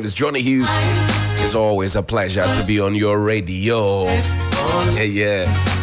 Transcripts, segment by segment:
is Johnny Hughes. It's always a pleasure to be on your radio. Yeah.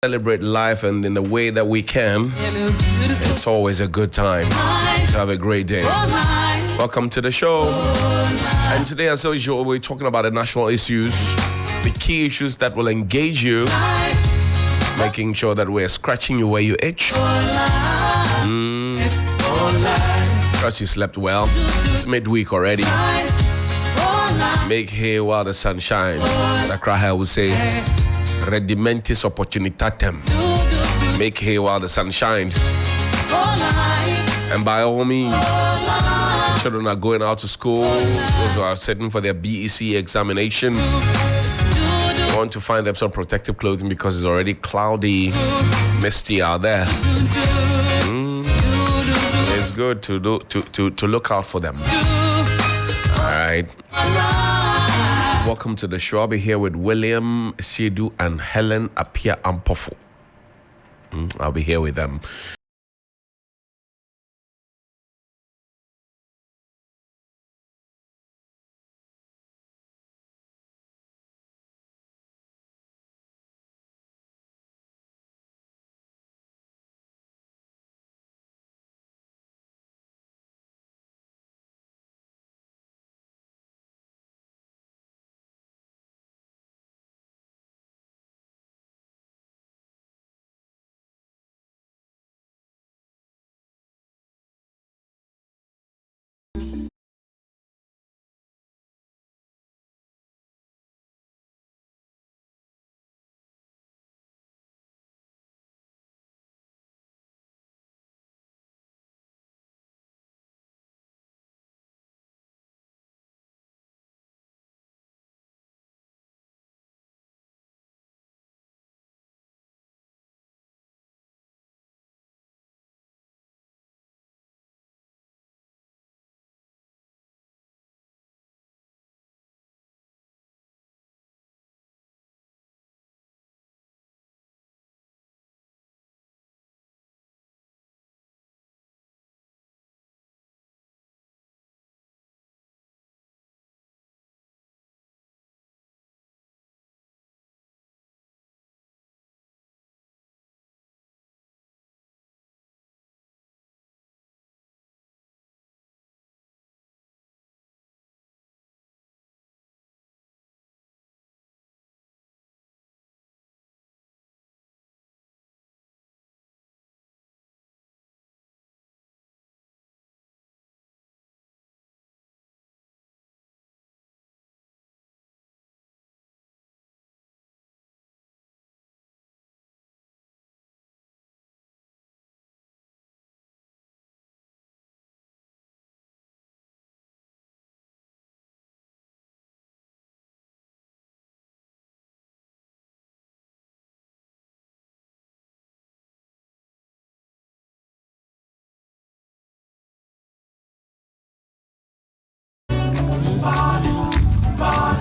Celebrate life and in the way that we can. It's always a good time. Have a great day. Welcome to the show. And today, as usual, we're talking about the national issues, the key issues that will engage you, making sure that we're scratching you where you itch. Trust you slept well. It's midweek already. Make hay while the sun shines. Sakraha will say, Redimentis opportunitatem. Make hay while the sun shines. And by all means, children are going out to school. Those who are sitting for their BEC examination want to find them some protective clothing because it's already cloudy, misty out there. It's good to look out for them. All right. Welcome to the show. I'll be here with William Siedu and Helen Apia Ampofo. I'll be here with them.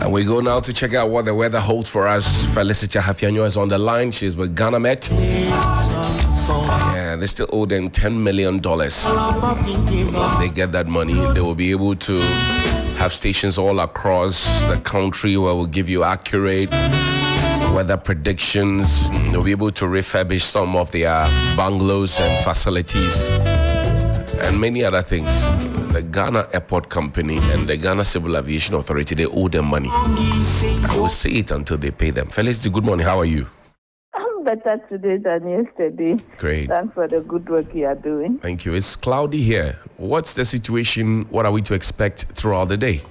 And we go now to check out what the weather holds for us. Felicity Hafianyo is on the line. She's with Ghana Met. Yeah, they still owe them $10 million. When they get that money, they will be able to have stations all across the country where we'll give you accurate weather predictions. They'll be able to refurbish some of their bungalows and facilities and many other things. The Ghana Airport Company and the Ghana Civil Aviation Authority, they owe them money. I will say it until they pay them. Felicity, good morning. How are you? I'm better today than yesterday. Great. Thanks for the good work you are doing. Thank you. It's cloudy here. What's the situation? What are we to expect throughout the day?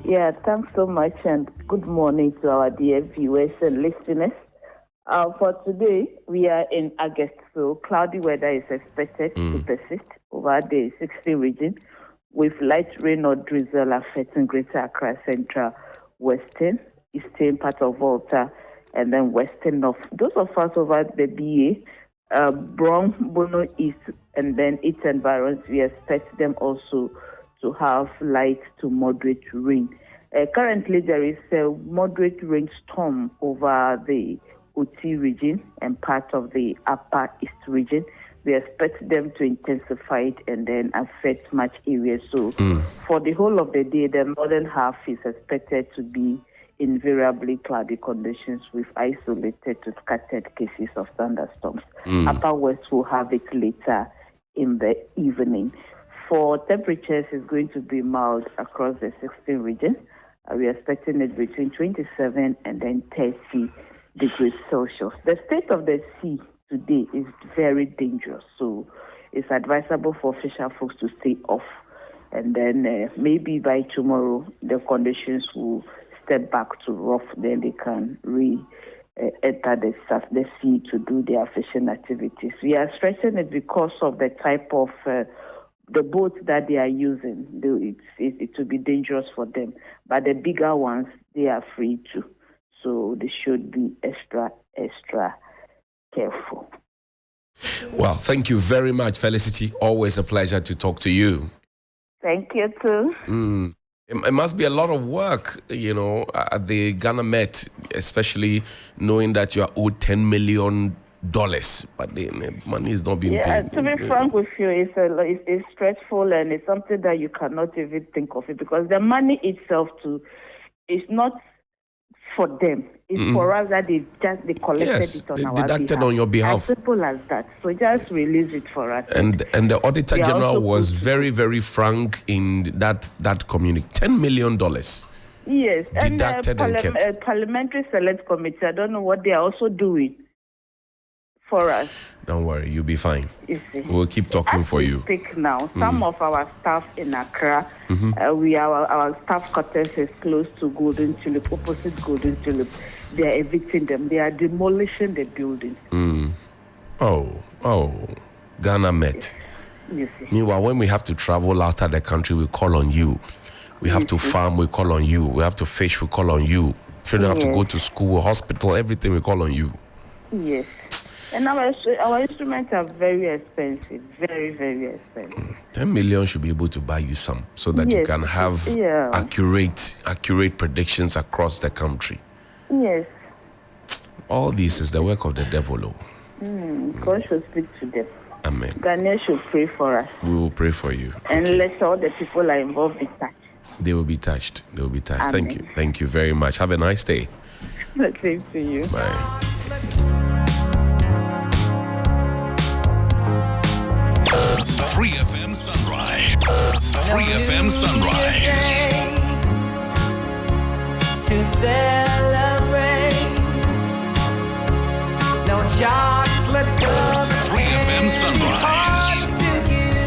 Yeah, thanks so much and good morning to our dear viewers and listeners. For today, we are in August, so cloudy weather is expected to persist over the 60 region, with light rain or drizzle affecting Greater Accra Central, Western, Eastern part of Volta, and then Western North. Those of us over the BA, Brom, Bono East, and then its environs, we expect them also to have light to moderate rain. Currently, there is a moderate rainstorm over the OT region and part of the Upper East region. We expect them to intensify it and then affect much areas. So for the whole of the day, the northern half is expected to be invariably cloudy conditions with isolated to scattered cases of thunderstorms. Upper West will have it later in the evening. For temperatures, it's going to be mild across the 16 regions. We're expecting it between 27 and then 30 degrees Celsius. The state of the sea today is very dangerous, so it's advisable for fisher folks to stay off. And then maybe by tomorrow, the conditions will step back to rough, then they can enter the sea to do their fishing activities. We are stressing it because of the type of the boats that they are using. It will be dangerous for them. But the bigger ones, they are free too. So they should be extra careful. Well, thank you very much, Felicity. Always a pleasure to talk to you. Thank you too. It must be a lot of work, at the Ghana Met, especially knowing that you are owed $10 million, but the money is not being paid. To be frank with you, it's stressful and it's something that you cannot even think of it because the money itself too is not for them. It's for us that they collected it on our behalf. Deducted on your behalf. As simple as that. So just release it for us. And the Auditor General was very, very frank in that communique. $10 million. Yes. Deducted and kept. Parliamentary Select Committee, I don't know what they are also doing for us. Don't worry, you'll be fine. You see. We'll keep talking for you. Speak now. Some of our staff in Accra, our staff quarters is close to Golden Tulip, opposite Golden Tulip. They are evicting them. They are demolishing the building. Oh, Ghana Met. You see. Meanwhile, when we have to travel out of the country, we call on you. We have to farm, we call on you. We have to fish, we call on you. Children have to go to school, hospital, everything, we call on you. Yes. And our instruments are very expensive, very, very expensive. 10 million should be able to buy you some so that you can have accurate predictions across the country. Yes. All this is the work of the devil. God should speak to them. Amen. Ghanaians should pray for us. We will pray for you. And let all the people are involved be touched. They will be touched. They will be touched. Amen. Thank you. Thank you very much. Have a nice day. The same to you. Bye. 3FM Sunrise. 3FM Sunrise. To celebrate. No chocolate cup. 3FM Sunrise.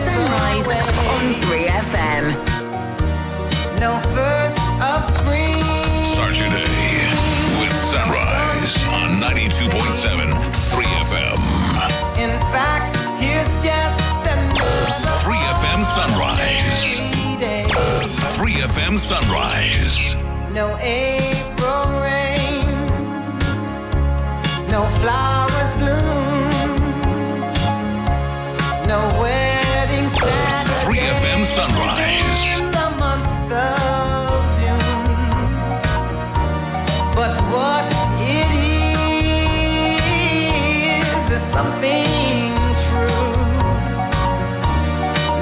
Sunrise on 3FM. No first of spring. Start your day with Sunrise on 92.7 3FM. In fact, here's just another 3FM Sunrise. day. 3FM Sunrise. No April rain. No flowers bloom. No wedding Saturday. 3FM Sunrise. In the month of June. But what it is something true.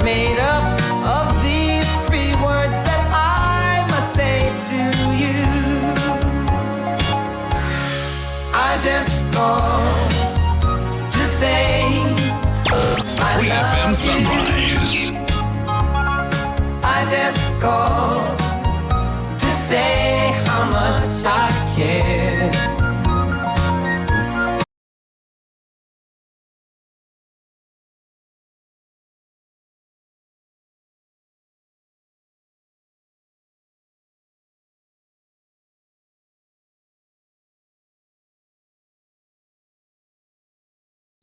Made up of these three words that I must say to you. I just called to say I 3FM love Sunrise. you. I just called to say how much I care.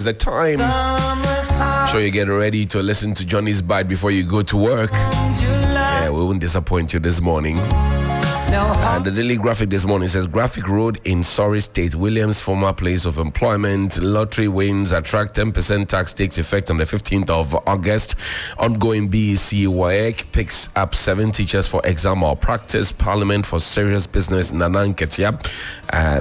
the time. Sure you're getting ready to listen to Johnny's Bite before you go to work. Yeah, we won't disappoint you this morning. And the Daily Graphic this morning says Graphic Road in Surrey State, Williams' former place of employment. Lottery wins attract 10% tax takes effect on the 15th of August. Ongoing BEC WAEC picks up 7 teachers for exam or practice. Parliament for serious business. Nanang Ketia,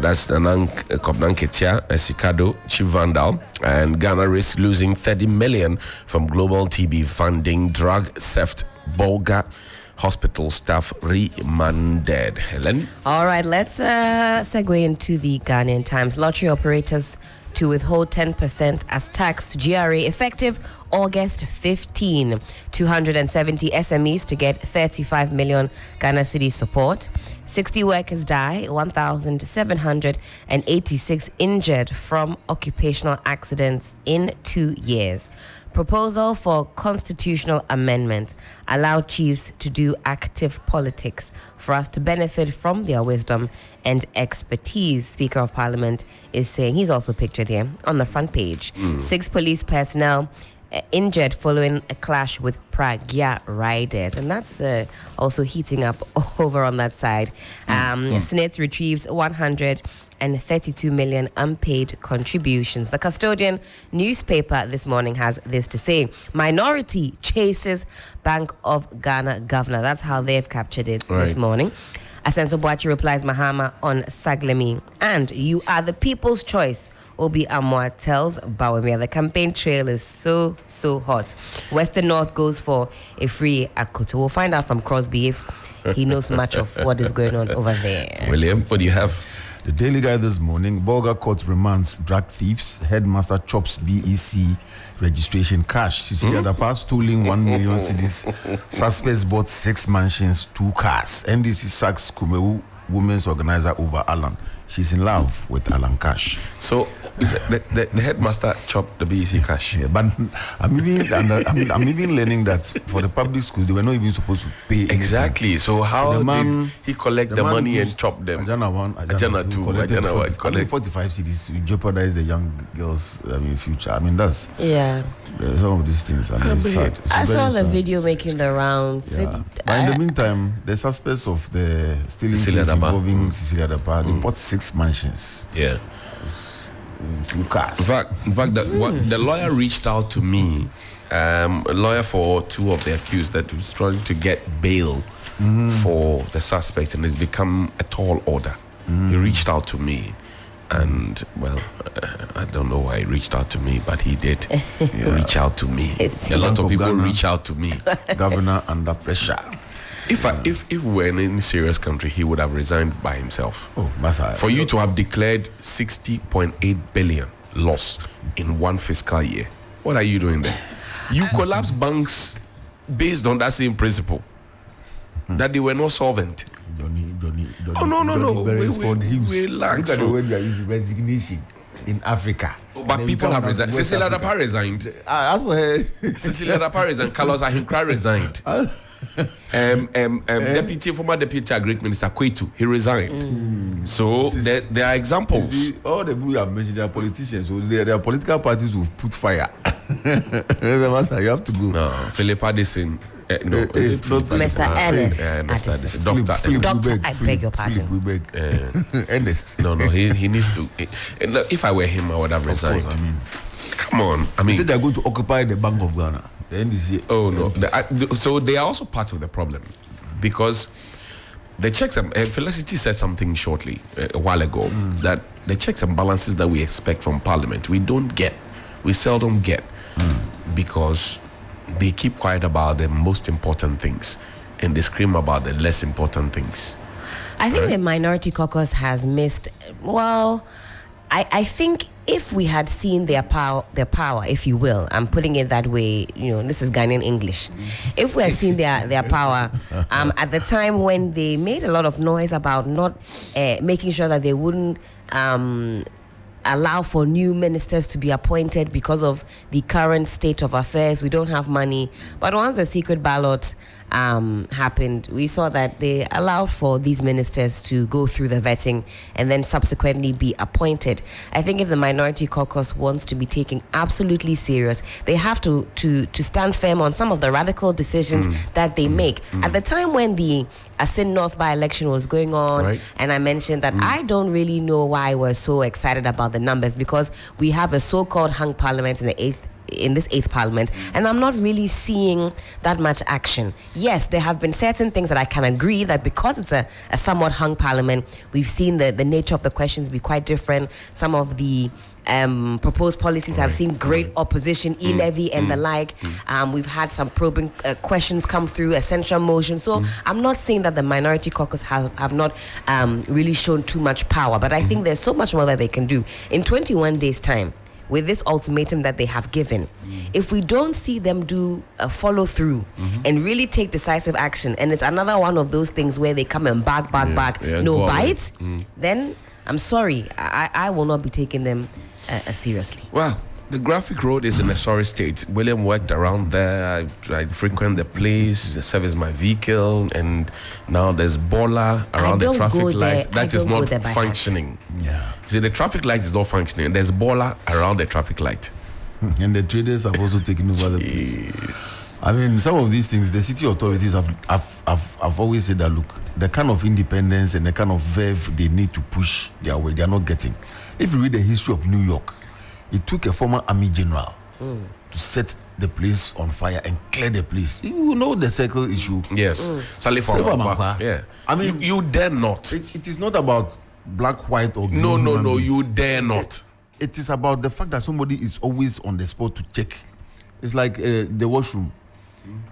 that's Nanang Kobnan Ketia, Sikado, Chief Vandal. And Ghana risks losing 30 million from global TB funding. Drug theft, Bolga. Hospital staff remanded. Helen? All right, let's segue into the Ghanaian Times. Lottery operators to withhold 10% as tax to GRA effective August 15. 270 SMEs to get 35 million Ghana cedi support. 60 workers die, 1,786 injured from occupational accidents in 2 years. Proposal for constitutional amendment allow chiefs to do active politics for us to benefit from their wisdom and expertise. Speaker of Parliament is saying, he's also pictured here on the front page. 6 police personnel injured following a clash with Pragya riders, and that's also heating up over on that side. Senate retrieves 132 million unpaid contributions. The Custodian newspaper this morning has this to say: minority chases Bank of Ghana governor. That's how they've captured it this morning. Asenso Boachi replies Mahama on Saglemi, and you are the people's choice. Obi Amwa tells Bawumia the campaign trail is so hot. Western North goes for a free Akuto. We'll find out from Crosby if he knows much of what is going on over there. William, what do you have? The Daily Guide this morning, Bolga Court remands drug thieves. Headmaster chops BEC registration cash. Cecilia Dapa stealing 1 million cedis. Suspects bought 6 mansions, 2 cars. NDC sacks Kumewu women's organizer over Alan. She's in love with Alan Cash. So the headmaster chopped the BEC cash. Yeah, but I'm even learning that for the public schools they were not even supposed to pay. Exactly. So how did he collect the money and chop them? Ajana 1, Ajana 2, Ajana 1 collect 45 cities. You jeopardize the young girls' future. I mean that's some of these things. I mean, it's sad. I saw the video making the rounds. Yeah. But in the meantime, the suspects of the stealing case involving Cecilia Dapa, they bought 6 mansions. Yeah. 2 cars. In fact, the lawyer reached out to me, a lawyer for 2 of the accused that was trying to get bail for the suspect, and it's become a tall order. He reached out to me, and well, I don't know why he reached out to me, but he did reach out to me. A lot of people reach out to me. Governor under pressure. If we were in any serious country, he would have resigned by himself. Oh, Masa. For you to have declared 60.8 billion loss in 1 fiscal year, what are you doing there? You collapse banks based on that same principle, that they were not solvent. Johnny, No. Relax. Look at the word you are using, resignation in Africa. But people have resigned. Cecilia Dapa resigned. As for her. Cecilia Dapa resigned. Carlos Ahinkra resigned. Former deputy Agric Minister Kwetu, he resigned. So there are examples. See, all the people you have mentioned, they are politicians. So there are political parties who put fire. You have to go. No, Philip Addison. Mr. Ernest. Doctor, I beg your pardon. Ernest. No, he needs to. If I were him, I would have resigned. Course, I mean, come on. I mean, they said they are going to occupy the Bank of Ghana. The NDC. Oh no. So they are also part of the problem, because the checks and Felicity said something shortly a while ago that the checks and balances that we expect from Parliament we seldom get because they keep quiet about the most important things and they scream about the less important things. I think the Minority Caucus has missed. Well, I think if we had seen their power, if you will, I'm putting it that way. This is Ghanaian English. If we had seen their power at the time when they made a lot of noise about not making sure that they wouldn't allow for new ministers to be appointed because of the current state of affairs. We don't have money. But once the secret ballot happened, we saw that they allowed for these ministers to go through the vetting and then subsequently be appointed. I think if the Minority Caucus wants to be taken absolutely serious, they have to stand firm on some of the radical decisions that they make. At the time when the Asin North by-election was going on, right, and I mentioned that I don't really know why we're so excited about the numbers, because we have a so-called hung parliament in this eighth parliament, and I'm not really seeing that much action. Yes, there have been certain things that I can agree that because it's a somewhat hung parliament, we've seen the nature of the questions be quite different. Some of the proposed policies have seen great opposition, e-levy and the like. We've had some probing questions come through, essential motion. So I'm not saying that the Minority Caucus have not really shown too much power, but I think there's so much more that they can do. In 21 days' time, with this ultimatum that they have given, if we don't see them do a follow through and really take decisive action, and it's another one of those things where they come and back, no bites, then I'm sorry, I will not be taking them seriously. Well, the Graphic Road is in a sorry state. William worked around there. I frequent the place, service my vehicle, and now there's Bola around the traffic light. That is not functioning. Yeah. See, the traffic light is not functioning. There's Bola around the traffic light. And the traders have also taken over the place. I mean, some of these things, the city authorities have always said that, look, the kind of independence and the kind of verve they need to push their way, they are not getting. If you read the history of New York, it took a former army general to set the place on fire and clear the place. You know the circle issue. Yes. Salif Amangwa. Yeah. I mean, you dare not. It is not about black, white, or green. No. You dare not. It is about the fact that somebody is always on the spot to check. It's like the washroom.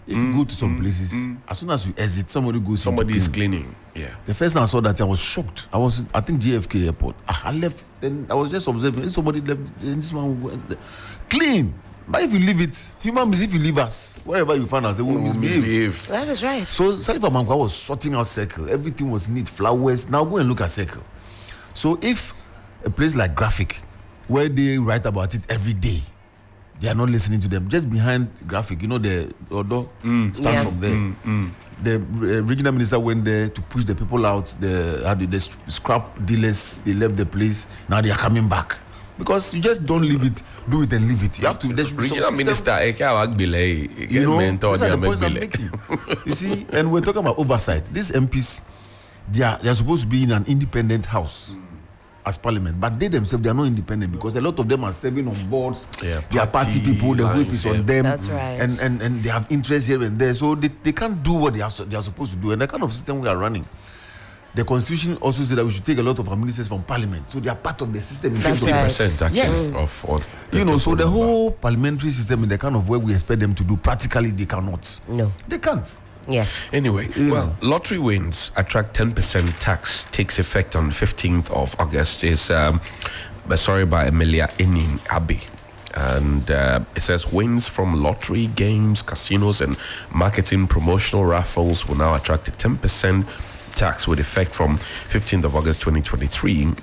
If you go to some places, as soon as you exit, somebody goes. Somebody is cleaning. Yeah. The first time I saw that, I was shocked. I think JFK Airport. I left, then I was just observing. If somebody left, then this man went clean. But if you leave it, human beings, if you leave us, wherever you find us, they will misbehave. That is right. So Salif Amangwa was sorting out Circle. Everything was neat, flowers. Now go and look at Circle. So if a place like Graphic, where they write about it every day, they are not listening to them. Just behind Graphic, you know, the Odo starts from there. The regional minister went there to push the people out. The scrap dealers, they left the place. Now they are coming back. Because you just don't leave it, do it and leave it. You have to. There should be regional some minister, you know, those are the points I'm making. You see, and we're talking about oversight. These MPs, they are supposed to be in an independent house as parliament, but they themselves, they are not independent because a lot of them are serving on boards. Yeah, they are party people. The whip is on them. That's right. And they have interest here and there, so they can't do what they are supposed to do. And the kind of system we are running, the constitution also said that we should take a lot of our ministers from parliament, so they are part of the system. 50% actually. Yes. Of you know, so the whole parliamentary system in the kind of work we expect them to do, practically they cannot. No, they can't. Yes. Anyway, well, lottery wins attract 10% tax, takes effect on 15th of August. Is by Emilia Enin Abbey. And it says wins from lottery, games, casinos, and marketing promotional raffles will now attract a 10% tax with effect from 15th of August 2023.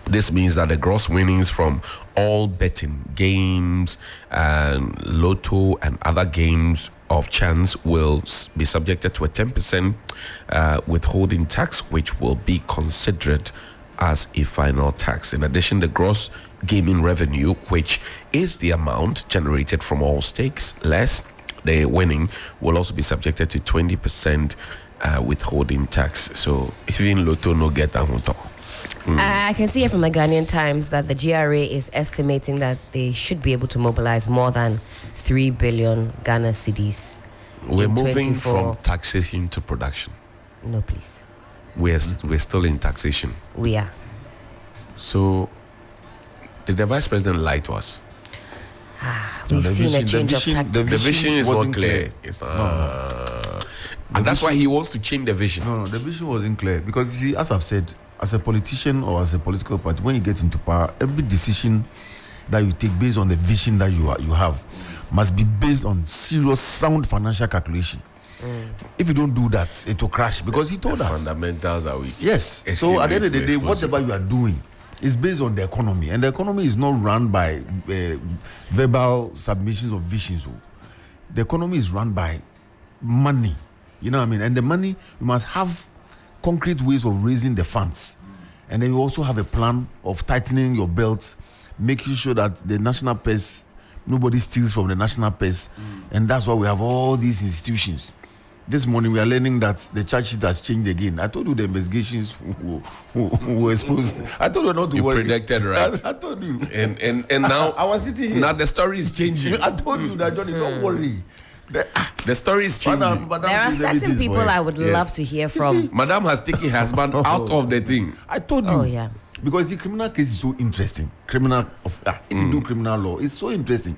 This means that the gross winnings from all betting, games, and lotto and other games of chance will be subjected to a 10% withholding tax, which will be considered as a final tax. In addition, the gross gaming revenue, which is the amount generated from all stakes, less the winning, will also be subjected to 20% withholding tax. So if you in lotto, no get a motor. I can see here from the Ghanaian Times that the GRA is estimating that they should be able to mobilize more than 3 billion Ghana cedis. We're moving from taxation to production. No, please. We're still in taxation. We are. So, did the Vice President lie to us? We've seen a change of tactics. The vision is not clear. It's, and that's why he wants to change the vision. No, the vision wasn't clear. Because, as I've said, as a politician or as a political party, when you get into power, every decision that you take based on the vision that you have must be based on serious, sound financial calculation. If you don't do that, it will crash. Because he told us fundamentals are weak. Yes. So at the end of the day, whatever you are doing, is based on the economy, and the economy is not run by verbal submissions of visions. The economy is run by money. You know what I mean? And the money, you must have concrete ways of raising the funds. And then you also have a plan of tightening your belt, making sure that the national purse, nobody steals from the national purse. And that's why we have all these institutions. This morning we are learning that the charge sheet has changed again. I told you the investigations were exposed. I told you not to worry. You predicted right. I told you. And now I was sitting here. Now the story is changing. I told you that, Johnny, don't worry. The story is changing. Madam There are says certain everything is people for her. I would love to hear from. Madam has taken her husband out of the thing. I told you. Oh, yeah. Because the criminal case is so interesting. If you do criminal law, it's so interesting.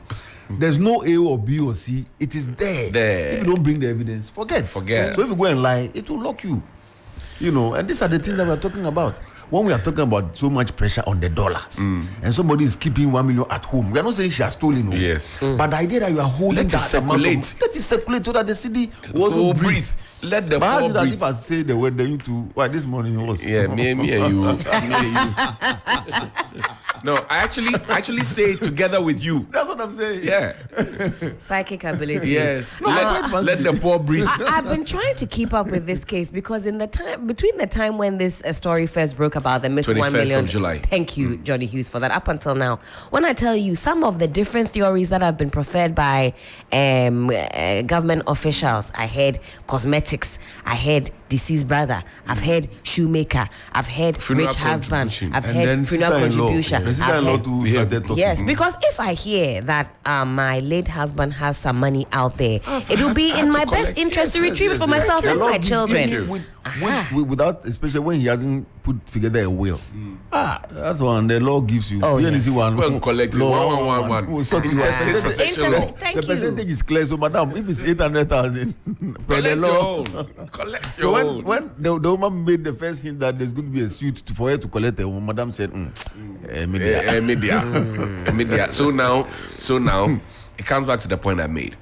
There's no A or B or C. It is there. If you don't bring the evidence, forget. So if you go and lie, it will lock you. You know, and these are the things that we're talking about. When we are talking about so much pressure on the dollar, and somebody is keeping 1 million at home, we are not saying she has stolen. No. Yes. But the idea that you are holding Let it that amount circulate. let it circulate so that the city will also breathe. Let the But how poor is it that breathe. if I say the word, then you two, why this morning it was? Yeah, me and you. Me and you. No, I actually say it together with you. That's what I'm saying. Yeah. Psychic ability. Yes. No, let the poor breathe. I've been trying to keep up with this case because between the time when this story first broke about the Miss 1 21st million, of July. Thank you, Johnny Hughes, for that. Up until now, when I tell you some of the different theories that have been preferred by government officials, I heard cosmetics, I heard deceased brother, I've heard shoemaker, I've heard Funeral rich husband, contribution. I've And heard then funeral sister-in-law. contribution. The I've sister-in-law heard- too started talking. Yes, because if I hear that my late husband has some money out there, it will be in my best interest to retrieve it for myself and my children. Without, especially when he hasn't put together a will. That's one the law gives you. Oh, You yes. see one. Go and collect it. Law, 111. will sort you out. Intestate succession law. Thank The you. percentage is clear. So, madam, if it's 800,000 per the Collect your law. own. Collect So your own. when the woman made the first hint that there's going to be a suit for her to collect the woman, madam said, media. Media. So now, it comes back to the point I made.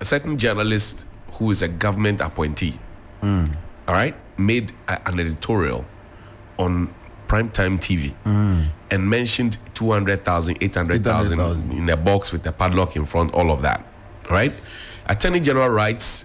A certain journalist who is a government appointee, all right, made an editorial on primetime TV and mentioned 200,000, 800,000 in a box with a padlock in front, all of that, right? Attorney General writes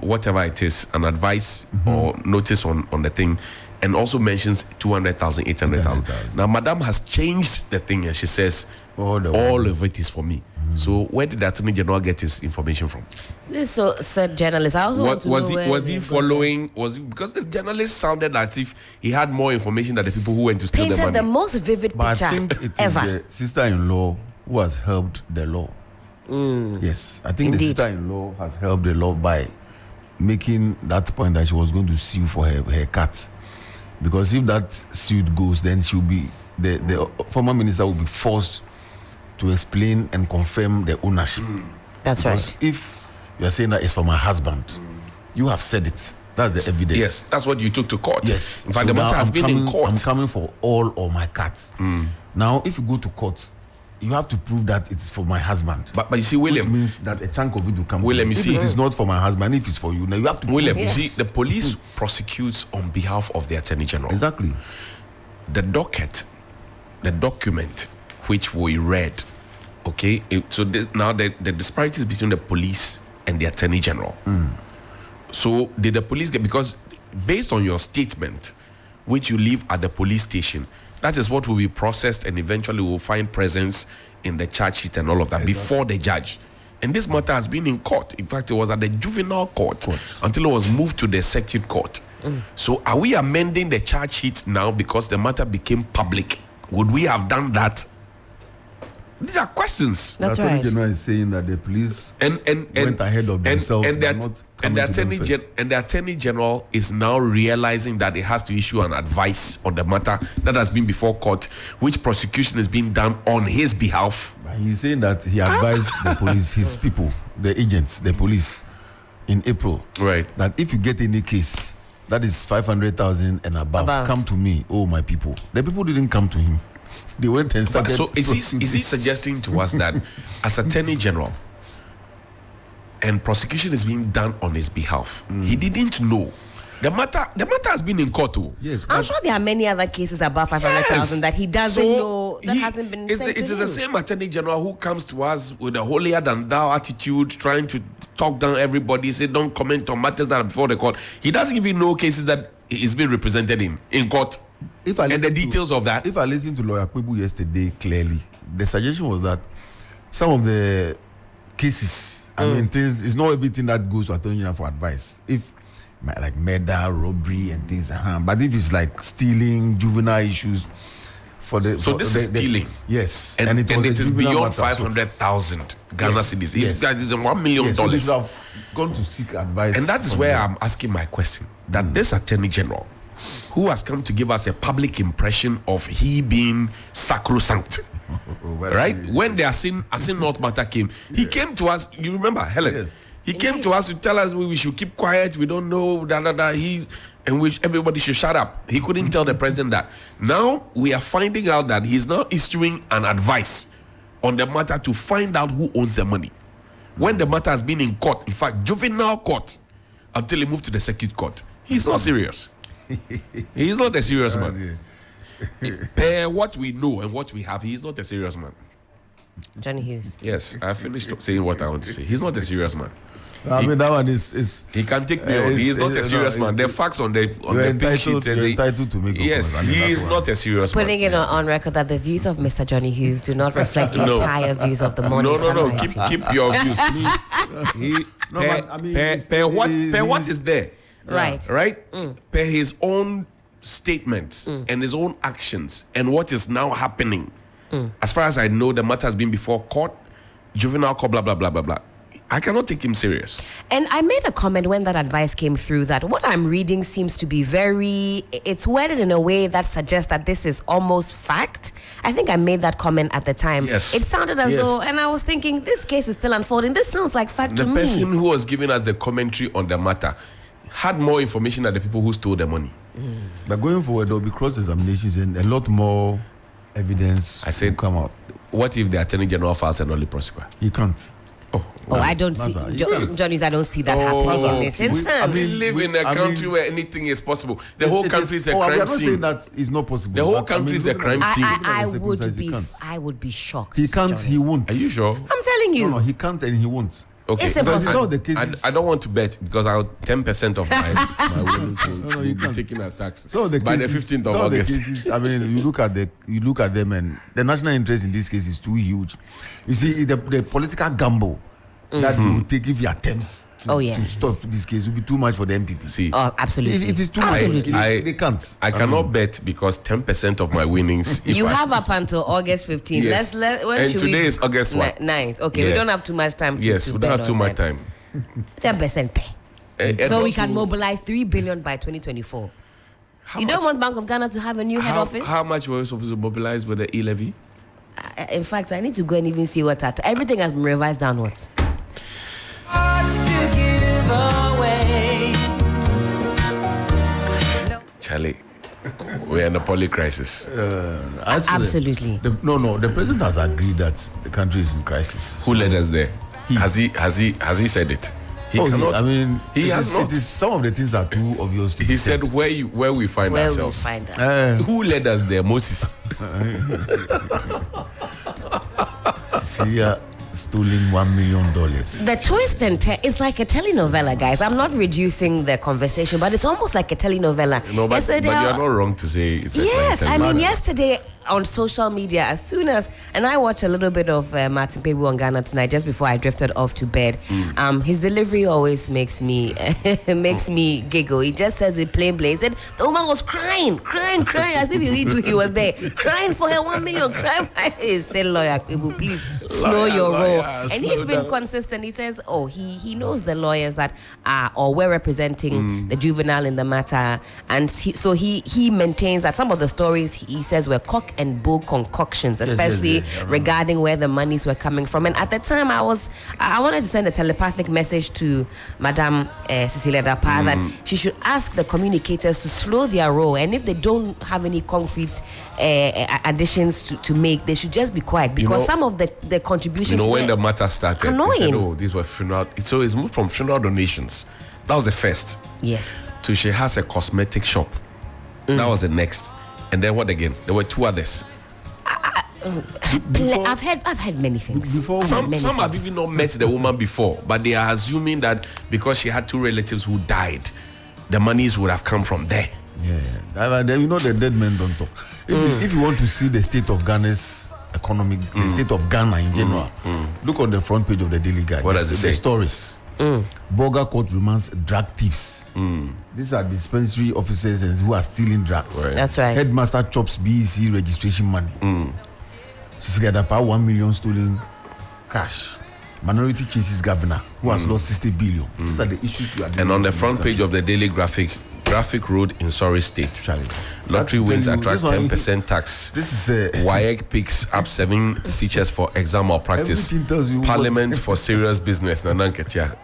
whatever it is, an advice or notice on the thing, and also mentions 200,000, 800,000. Now, Madam has changed the thing and she says, all of it is for me. So where did the Attorney General get his information from? This so said journalist. I also want to know where Was he they got following? Was it because the journalist sounded as if he had more information than the people who went to steal the painted money? the most vivid But I picture think it is ever. the sister-in-law who has helped the law. Yes, I think the Indeed. sister-in-law has helped the law by making that point that she was going to sue for her cat. Because if that suit goes, then she'll be the former minister will be forced to explain and confirm the ownership. That's Because right. if you are saying that it's for my husband, you have said it. That's the evidence. Yes, that's what you took to court. Yes. In fact, So the matter now has I'm been coming, in court. I'm coming for all of my cats. Now, if you go to court, you have to prove that it's for my husband. But you see, Which William, means that a chunk of it will come. William, to you me. see- If it is not for my husband, if it's for you, now you have to. William, prove you it. see, the police prosecutes on behalf of the Attorney General. Exactly. The docket, the document which we read, okay, now the disparities between the police and the Attorney General. So did the police get, because based on your statement, which you leave at the police station, that is what will be processed and eventually will find presence in the charge sheet and all of that before the judge. And this matter has been in court. In fact, it was at the juvenile court until it was moved to the circuit court. So are we amending the charge sheet now because the matter became public? Would we have done that? These are questions. That's the Attorney right. General is saying that the police And went ahead of themselves. and by that not and the coming to them attorney first. and the Attorney General is now realizing that it has to issue an advice on the matter that has been before court, which prosecution is being done on his behalf. But he's saying that he advised the police, his people, the agents, the police, in April, Right. that if you get any case that is 500,000 and above, come to me, oh my people. The people didn't come to him. They went and started. So is he suggesting to us that as Attorney General and prosecution is being done on his behalf, he didn't know The matter has been in court too. Yes, I'm but sure there are many other cases above 500,000 that he doesn't know, that hasn't been sent It to is the him. same Attorney General who comes to us with a holier than thou attitude, trying to talk down everybody, say don't comment on matters that are before the court. He doesn't even know cases that he's been represented in court. if I And the listen to- details of that. If I listened to Lawyer Kwebu yesterday clearly, the suggestion was that some of the cases, I mean, things, it's not everything that goes to Attorney General for advice. If like murder, robbery, and things, but if it's like stealing, juvenile issues, So this is stealing. Yes, And was it a is juvenile beyond matter, so- 500,000 Ghana Yes, cedis. yes. That is $1 million. Yes, so they should have gone to seek advice. And that is from where them. I'm asking my question. That this Attorney General, who has come to give us a public impression of he being sacrosanct, Well, right? When the Asin North matter came, he came to us. You remember, Helen? Yes. He came to us to tell us we should keep quiet. We don't know everybody should shut up. He couldn't tell the president that. Now we are finding out that he's now issuing an advice on the matter to find out who owns the money. When the matter has been in court, in fact, juvenile court, until he moved to the circuit court. He's not serious. He's not a serious man. Per what we know and what we have, he's not a serious man. Johnny Hughes. Yes, I finished saying what I want to say. He's not a serious man. I mean, that one is He can take me on. He is not a serious man. The facts on the pink sheets. you're entitled to make Yes, comments. I mean, he that's is why. not a serious Putting man. it on record that the views of Mr. Johnny Hughes do not reflect the No. entire views of the morning No. sunrise team. Keep your views. No, but, I mean, Per what is there? Right. Right? Per his own statements and his own actions and what is now happening. As far as I know, the matter has been before court, juvenile court, blah, blah, blah, blah, blah. I cannot take him serious. And I made a comment when that advice came through that what I'm reading seems to be it's worded in a way that suggests that this is almost fact. I think I made that comment at the time. Yes. It sounded as Yes. though, and I was thinking, this case is still unfolding. This sounds like fact The to person me. who was giving us the commentary on the matter had more information than the people who stole the money. But going forward, there will be cross-examinations and a lot more evidence I said- will come out. What if the Attorney General files an only prosecutor? He can't. Oh, I don't see, Maza, you can't. Johnny's, I don't see that happening in this we- instance. we live in a I country mean- where anything is possible. The whole country is a I'm crime not saying scene. that it's not possible. The whole but, country is a looking crime at- scene. looking at I the would circumstances, be, he can't. I would be shocked. He can't. Johnny. He won't. Are you sure? I'm telling you. No, he can't and he won't. Okay. It's Because impossible. some of the cases. I don't want to bet because 10% of my winnings will you be can't. taken as tax Some of the by the cases, 15th of some August. the cases, I mean, you look at them, and the national interest in this case is too huge. You see, the political gamble that he will take if he attempts to stop this case will be too much for the MPP. See, Oh, absolutely. It is too much. Absolutely. They can't. I cannot bet because 10% of my winnings. if You I- have up until August 15th. Yes. When And should today we? is August what? 9th. Okay, we Yeah. don't have too much time to Yes, to we bet don't have too on much that. time. 10% pay. And So we also, can mobilize 3 billion by 2024. how You don't much- want Bank of Ghana to have a new head office? How much were we supposed to mobilize with the e-levy? In fact, I need to go and even see what everything has been revised downwards. Hearts to give away. Charlie, we're in a poly crisis. Absolutely. The president has agreed that the country is in crisis. Who led us there? Has he said it? He cannot. I mean, he it has is- not. It is, some of the things are too obvious to He be said where we find Where we ourselves. find that. Who led us there? Moses. Syria stolen $1 million. The twist and it's like a telenovela, guys. I'm not reducing the conversation, but it's almost like a telenovela. No, but Yesterday, you are not wrong to say it's a yes, like I mean, telenovela. yesterday on social media, as soon as, and I watched a little bit of Martin Kwebu on Ghana Tonight just before I drifted off to bed. His delivery always makes me giggle. He just says it plain plain. He said the woman was crying, as if he was there, crying for her 1 million. He said, Lawyer Kwebu, please slow your roll. And he's slow been down. consistent. He says, he knows the lawyers that are or were representing the juvenile in the matter, and so he maintains that some of the stories he says were cock and bold concoctions, especially yes. regarding where the monies were coming from. And at the time, I wanted to send a telepathic message to Madame Cecilia Dapa that she should ask the communicators to slow their roll, and if they don't have any concrete additions to make, they should just be quiet, because some of the contributions when the matter started, annoying. They said, oh, these were funeral. So it's moved from funeral donations. That was the first. Yes. So she has a cosmetic shop. That was the next. And then what again? There were 2 others. I've had many things. Some have even not met the woman before, but they are assuming that because she had 2 relatives who died, the monies would have come from there. Yeah. You know the dead men don't talk. If you want to see the state of Ghana's economic, the state of Ghana in general, look on the front page of the Daily Guide. What does it say? The stories. Bolga court remands drug thieves. These are dispensary officers who are stealing drugs. Right. That's right. Headmaster chops BEC registration money. Cecilia Dapa 1 million stolen cash. Minority Chases governor who has lost 60 billion. These are the issues you are dealing And on the with front page of the Daily Graphic road in Surrey State. Charlie. Lottery wins This attract one- 10% tax. This is WAEC picks up 7 teachers for exam malpractice. Everything tells you what- Parliament for serious business. Nananketia.